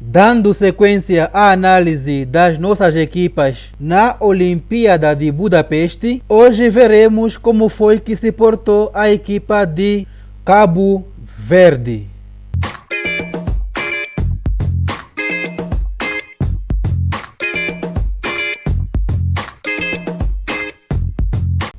Dando sequência à análise das nossas equipas na Olimpíada de Budapeste, hoje veremos como foi que se portou a equipa de Cabo Verde.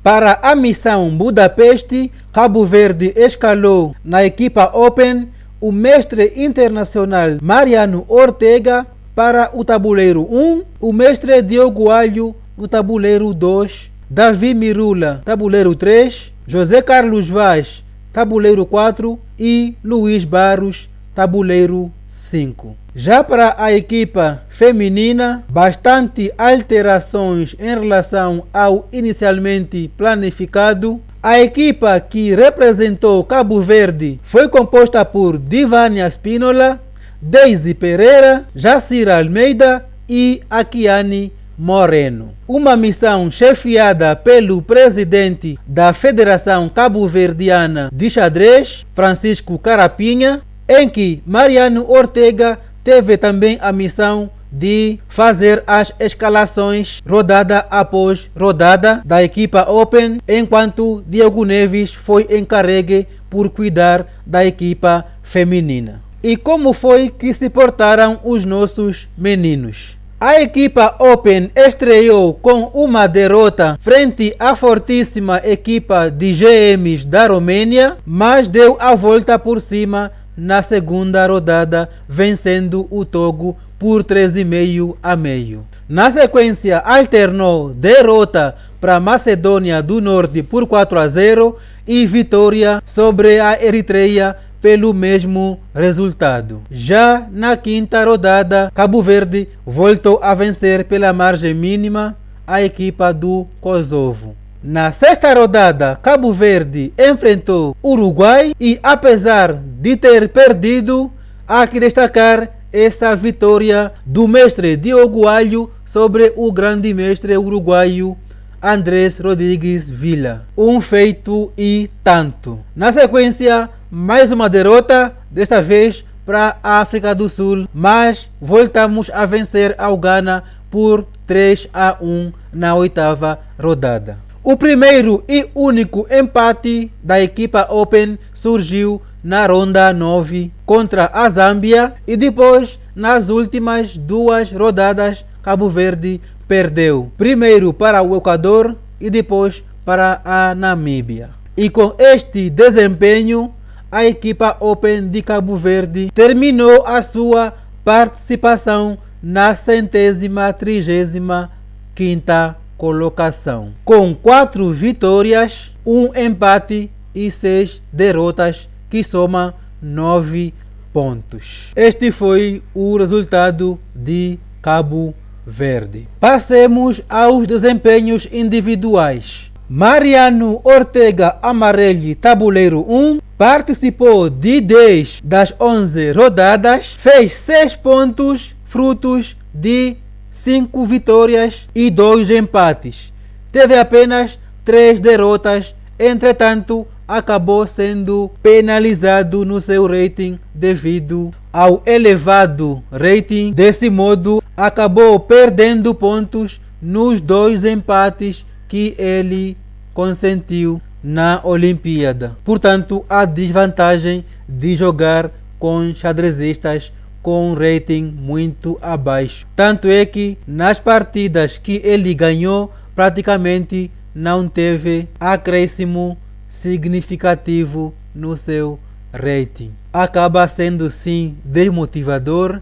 Para a missão Budapeste, Cabo Verde escalou na equipa Open o mestre internacional Mariano Ortega para o tabuleiro 1, o mestre Diogo Alho no tabuleiro 2, Davi Mirula, tabuleiro 3, José Carlos Vaz, tabuleiro 4 e Luiz Barros, tabuleiro 5. Já para a equipa feminina, bastante alterações em relação ao inicialmente planificado. A equipa que representou Cabo Verde foi composta por Divânia Spínola, Deise Pereira, Jacira Almeida e Akiane Moreno. Uma missão chefiada pelo presidente da Federação Cabo-Verdiana de Xadrez, Francisco Carapinha, em que Mariano Ortega teve também a missão de fazer as escalações rodada após rodada da equipa Open, enquanto Diogo Neves foi encarregue por cuidar da equipa feminina. E como foi que se portaram os nossos meninos? A equipa Open estreou com uma derrota frente à fortíssima equipa de GMs da Romênia, mas deu a volta por cima na segunda rodada, vencendo o Togo por 3,5-0. Na sequência, alternou derrota para a Macedônia do Norte por 4-0 e vitória sobre a Eritreia pelo mesmo resultado. Já na quinta rodada, Cabo Verde voltou a vencer pela margem mínima a equipa do Kosovo. Na sexta rodada, Cabo Verde enfrentou Uruguai e, apesar de ter perdido, há que destacar essa vitória do mestre Diogo Alho sobre o grande mestre uruguaio Andrés Rodrigues Villa. Um feito e tanto. Na sequência, mais uma derrota, desta vez para a África do Sul, mas voltamos a vencer ao Ghana por 3-1 na oitava rodada. O primeiro e único empate da equipa Open surgiu na ronda 9 contra a Zâmbia e depois, nas últimas duas rodadas, Cabo Verde perdeu. Primeiro para o Equador e depois para a Namíbia. E com este desempenho, a equipa Open de Cabo Verde terminou a sua participação na 135ª colocação, com 4 vitórias, 1 empate e 6 derrotas, que soma 9 pontos. Este foi o resultado de Cabo Verde. Passemos aos desempenhos individuais. Mariano Ortega Amarelli, tabuleiro 1, participou de 10 das 11 rodadas, fez 6 pontos, frutos de 5 vitórias e 2 empates. Teve apenas 3 derrotas, entretanto, acabou sendo penalizado no seu rating devido ao elevado rating. Desse modo, acabou perdendo pontos nos 2 empates que ele consentiu na Olimpíada. Portanto, a desvantagem de jogar com xadrezistas com rating muito abaixo. Tanto é que nas partidas que ele ganhou, praticamente não teve acréscimo significativo no seu rating. Acaba sendo sim desmotivador,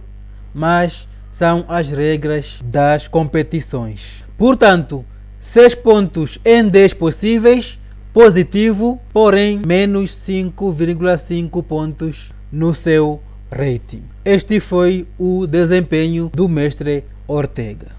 mas são as regras das competições. Portanto, 6 pontos em 10 possíveis, positivo, porém menos 5,5 pontos no seu rating. Este foi o desempenho do mestre Ortega.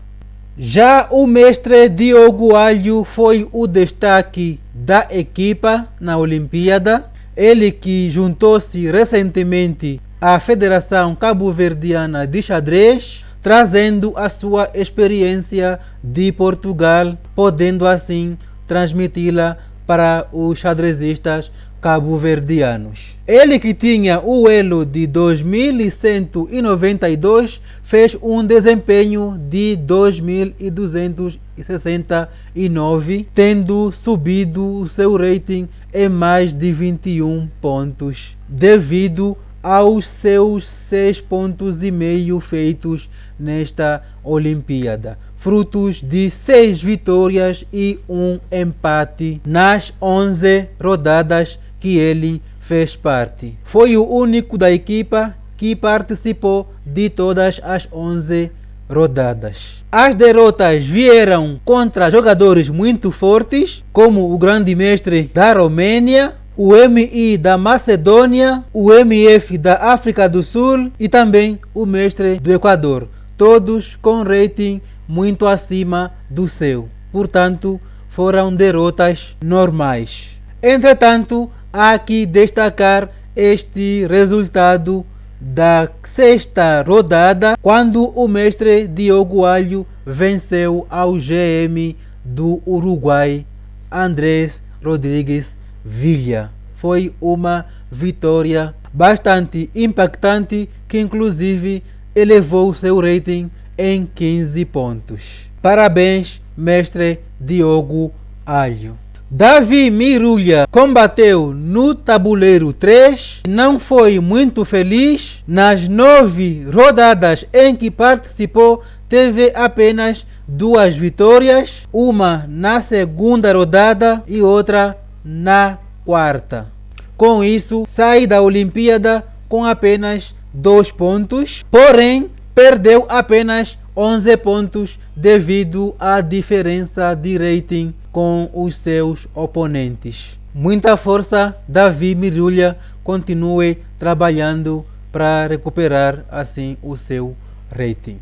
Já o mestre Diogo Alho foi o destaque da equipa na Olimpíada. Ele que juntou-se recentemente à Federação Cabo-Verdiana de Xadrez, trazendo a sua experiência de Portugal, podendo assim transmiti-la para os xadrezistas cabo-verdianos. Ele, que tinha o elo de 2.192, fez um desempenho de 2.269, tendo subido o seu rating em mais de 21 pontos, devido aos seus 6,5 pontos feitos nesta Olimpíada, frutos de 6 vitórias e um empate nas 11 rodadas que ele fez parte. Foi o único da equipa que participou de todas as 11 rodadas. As derrotas vieram contra jogadores muito fortes, como o grande mestre da Romênia, o MI da Macedônia, o MF da África do Sul e também o mestre do Equador, todos com rating muito acima do seu. Portanto, foram derrotas normais. Entretanto, há que destacar este resultado da 6ª rodada, quando o mestre Diogo Alho venceu ao GM do Uruguai, Andrés Rodrigues Villa. Foi uma vitória bastante impactante, que inclusive elevou seu rating em 15 pontos. Parabéns, mestre Diogo Alho. Davi Mirulha combateu no tabuleiro 3, não foi muito feliz. Nas 9 rodadas em que participou, teve apenas 2 vitórias, uma na 2ª rodada e outra na 4ª. Com isso, sai da Olimpíada com apenas 2 pontos, porém perdeu apenas 11 pontos devido à diferença de rating com os seus oponentes. Muita força, Davi Mirulha, continue trabalhando para recuperar assim o seu rating.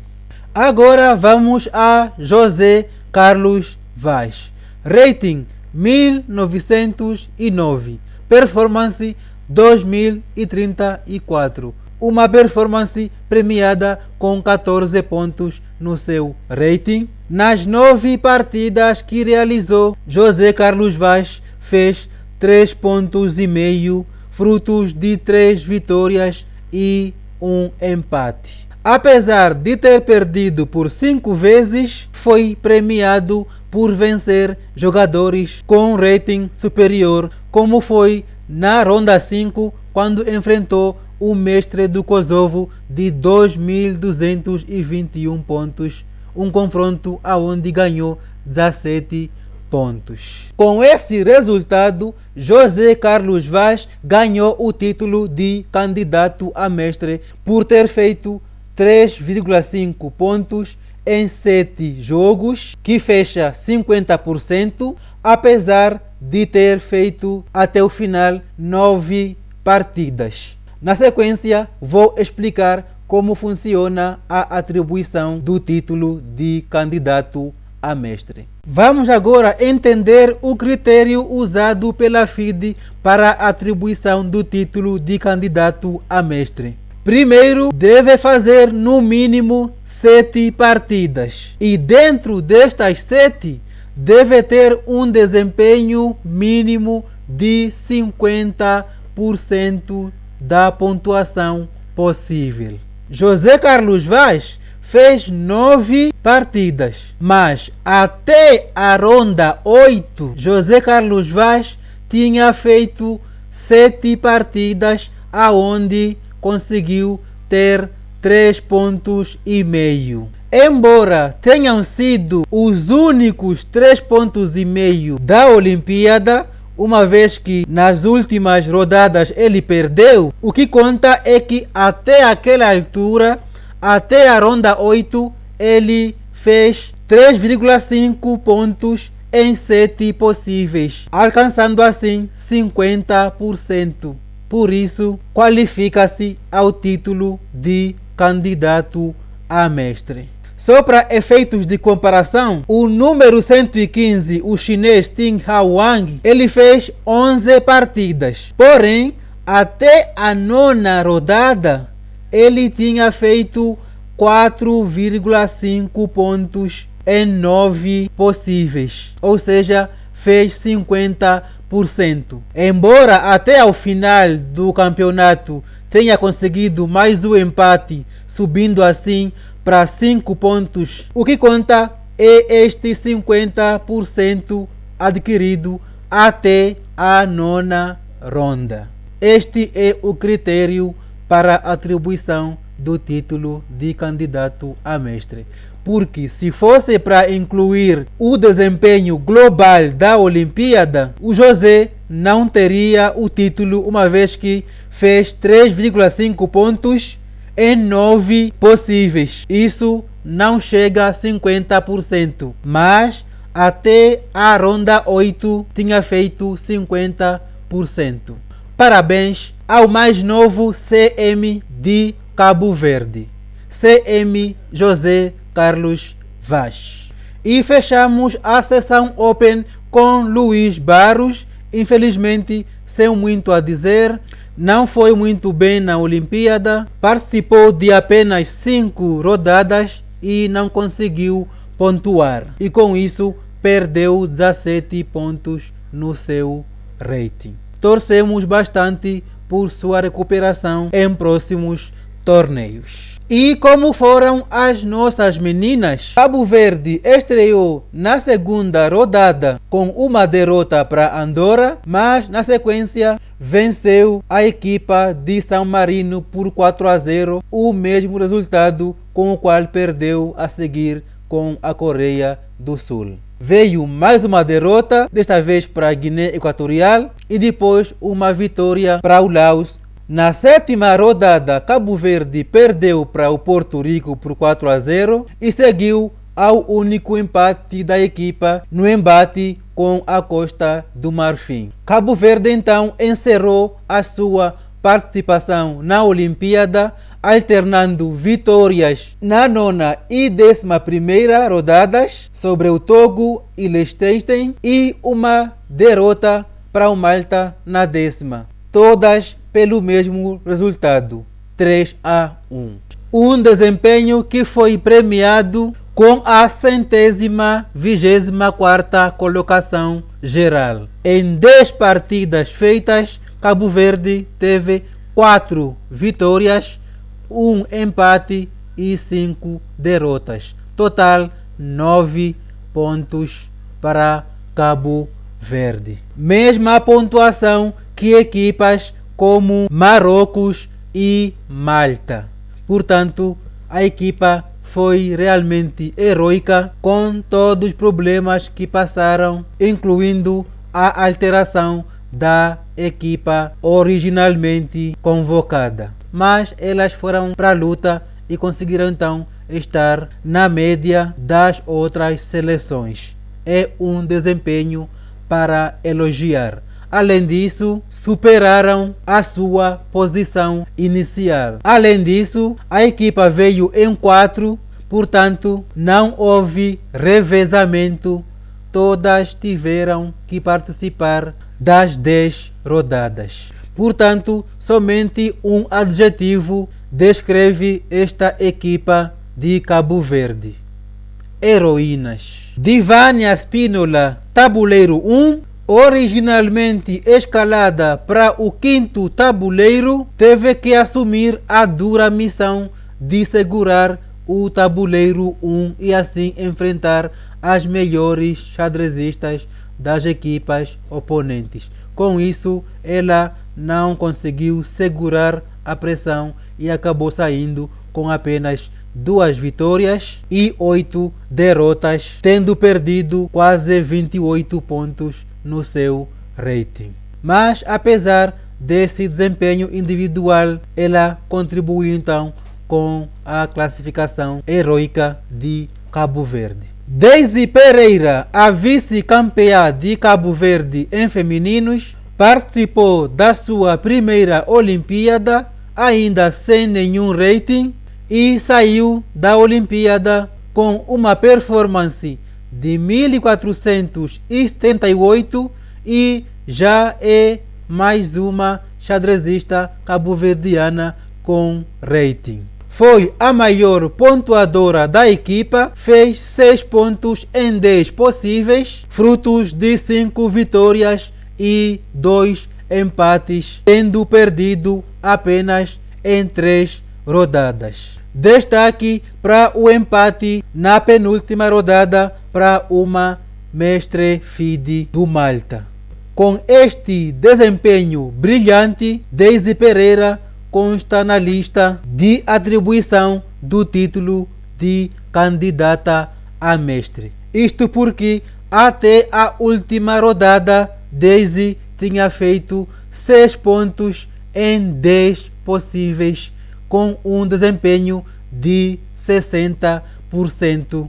Agora vamos a José Carlos Vaz. Rating 1909, performance 2034. Uma performance premiada com 14 pontos no seu rating. Nas 9 partidas que realizou, José Carlos Vaz fez 3,5 pontos, frutos de 3 vitórias e um empate. Apesar de ter perdido por 5 vezes, foi premiado por vencer jogadores com rating superior, como foi na ronda 5, quando enfrentou o mestre do Kosovo de 2.221 pontos, um confronto aonde ganhou 17 pontos. Com esse resultado, José Carlos Vaz ganhou o título de candidato a mestre por ter feito 3,5 pontos em 7 jogos, que fecha 50%, apesar de ter feito até o final 9 partidas. Na sequência, vou explicar como funciona a atribuição do título de candidato a mestre. Vamos agora entender o critério usado pela FIDE para a atribuição do título de candidato a mestre. Primeiro, deve fazer no mínimo 7 partidas e dentro destas 7 deve ter um desempenho mínimo de 50% da pontuação possível. José Carlos Vaz fez 9 partidas, mas até a ronda 8, José Carlos Vaz tinha feito 7 partidas, aonde conseguiu ter 3,5 pontos. Embora tenham sido os únicos 3,5 pontos da Olimpíada, uma vez que nas últimas rodadas ele perdeu, o que conta é que até aquela altura, até a ronda 8, ele fez 3,5 pontos em 7 possíveis, alcançando assim 50%. Por isso, qualifica-se ao título de candidato a mestre. Só para efeitos de comparação, o número 115, o chinês Ting Hao-Wang, ele fez 11 partidas. Porém, até a 9ª rodada, ele tinha feito 4,5 pontos em 9 possíveis. Ou seja, fez 50%. Embora até ao final do campeonato tenha conseguido mais um empate, subindo assim para 5 pontos. O que conta é este 50% adquirido até a 9ª ronda. Este é o critério para a atribuição do título de candidato a mestre. Porque se fosse para incluir o desempenho global da Olimpíada, o José não teria o título, uma vez que fez 3,5 pontos em 9 possíveis. Isso não chega a 50%, mas até a ronda 8 tinha feito 50%. Parabéns ao mais novo CM de Cabo Verde, CM José Carlos Vaz. E fechamos a sessão Open com Luís Barros. Infelizmente, sem muito a dizer, não foi muito bem na Olimpíada, participou de apenas 5 rodadas e não conseguiu pontuar. E com isso, perdeu 17 pontos no seu rating. Torcemos bastante por sua recuperação em próximos torneios. E como foram as nossas meninas, Cabo Verde estreou na segunda rodada com uma derrota para Andorra, mas na sequência venceu a equipa de São Marino por 4-0, o mesmo resultado com o qual perdeu a seguir com a Coreia do Sul. Veio mais uma derrota, desta vez para a Guiné Equatorial, e depois uma vitória para o Laos. Na 7ª rodada, Cabo Verde perdeu para o Porto Rico por 4-0 e seguiu ao único empate da equipa no embate com a Costa do Marfim. Cabo Verde então encerrou a sua participação na Olimpíada, alternando vitórias na 9ª e 11ª rodadas sobre o Togo e Liechtenstein e uma derrota para o Malta na 10ª. Todas pelo mesmo resultado, 3-1. Um desempenho que foi premiado com a 124ª colocação geral. Em 10 partidas feitas, Cabo Verde teve 4 vitórias, 1 empate e 5 derrotas. Total 9 pontos para Cabo Verde. Mesma pontuação que equipas como Marrocos e Malta. Portanto, a equipa foi realmente heroica com todos os problemas que passaram, incluindo a alteração da equipa originalmente convocada. Mas elas foram para a luta e conseguiram então estar na média das outras seleções. É um desempenho para elogiar. Além disso, superaram a sua posição inicial. Além disso, a equipa veio em 4, portanto, não houve revezamento. Todas tiveram que participar das 10 rodadas. Portanto, somente um adjetivo descreve esta equipa de Cabo Verde: heroínas. Divânia Spínola, tabuleiro 1, originalmente escalada para o 5º tabuleiro, teve que assumir a dura missão de segurar o tabuleiro 1 e assim enfrentar as melhores xadrezistas das equipas oponentes. Com isso, ela não conseguiu segurar a pressão e acabou saindo com apenas 2 vitórias e 8 derrotas, tendo perdido quase 28 pontos no seu rating. Mas apesar desse desempenho individual, ela contribuiu então com a classificação heroica de Cabo Verde. Daisy Pereira, a vice-campeã de Cabo Verde em femininos, participou da sua primeira Olimpíada, ainda sem nenhum rating, e saiu da Olimpíada com uma performance de 1478 e já é mais uma xadrezista cabo-verdiana com rating. Foi a maior pontuadora da equipa, fez 6 pontos em 10 possíveis, frutos de 5 vitórias e 2 empates, tendo perdido apenas em 3 rodadas. Destaque para o empate na penúltima rodada para uma Mestre FIDE do Malta. Com este desempenho brilhante, Daisy Pereira consta na lista de atribuição do título de candidata a mestre. Isto porque até a última rodada Daisy tinha feito 6 pontos em 10 possíveis, com um desempenho de 60%,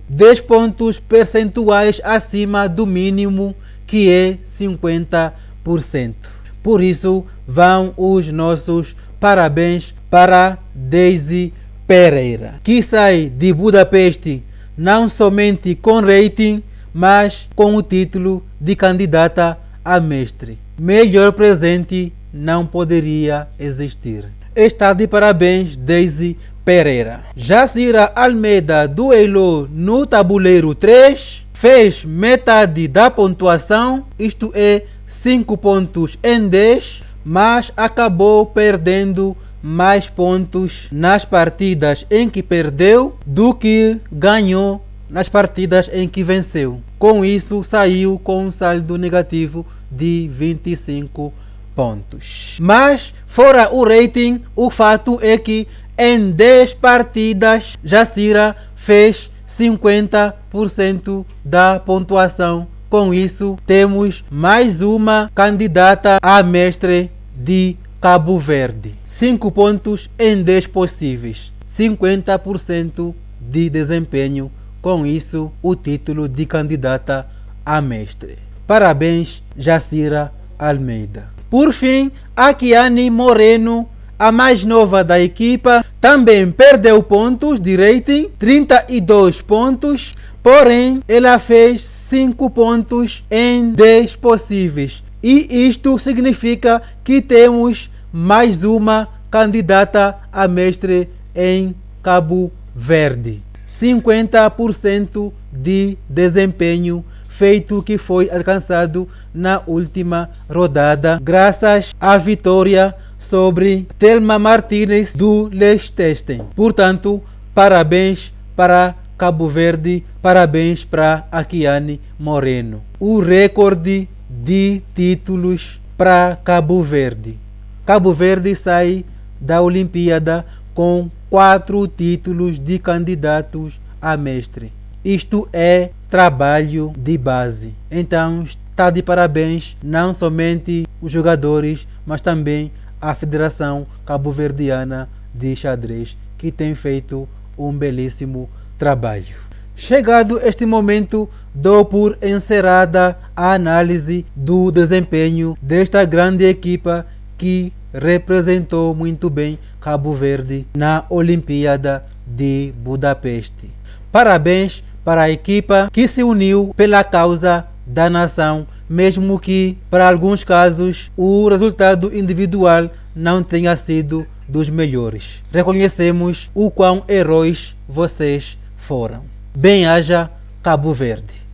10 pontos percentuais acima do mínimo, que é 50%. Por isso, vão os nossos parabéns para Daisy Pereira, que sai de Budapeste não somente com rating, mas com o título de candidata a mestre. Melhor presente não poderia existir. Está de parabéns Daisy Pereira. Jacira Almeida duelou no tabuleiro 3, fez metade da pontuação, isto é 5 pontos em 10, mas acabou perdendo mais pontos nas partidas em que perdeu do que ganhou nas partidas em que venceu. Com isso, saiu com um saldo negativo de 25 pontos. Mas, fora o rating, o fato é que em 10 partidas, Jacira fez 50% da pontuação. Com isso, temos mais uma candidata a mestre de Cabo Verde. 5 pontos em 10 possíveis. 50% de desempenho. Com isso, o título de candidata a mestre. Parabéns, Jacira Almeida. Por fim, a Kiane Moreno, a mais nova da equipa, também perdeu pontos de rating, 32 pontos, porém ela fez 5 pontos em 10 possíveis. E isto significa que temos mais uma candidata a mestre em Cabo Verde. 50% de desempenho feito que foi alcançado na última rodada, graças à vitória sobre Thelma Martínez do Liechtenstein. Portanto, parabéns para Cabo Verde, parabéns para a Kiane Moreno. O recorde de títulos para Cabo Verde. Cabo Verde sai da Olimpíada com 4 títulos de candidatos a mestre. Isto é trabalho de base. Então está de parabéns não somente os jogadores, mas também a Federação Cabo-Verdiana de Xadrez, que tem feito um belíssimo trabalho. Chegado este momento, dou por encerrada a análise do desempenho desta grande equipa que representou muito bem Cabo Verde na Olimpíada de Budapeste. Parabéns para a equipa que se uniu pela causa da nação, mesmo que, para alguns casos, o resultado individual não tenha sido dos melhores. Reconhecemos o quão heróis vocês foram. Bem-aja Cabo Verde.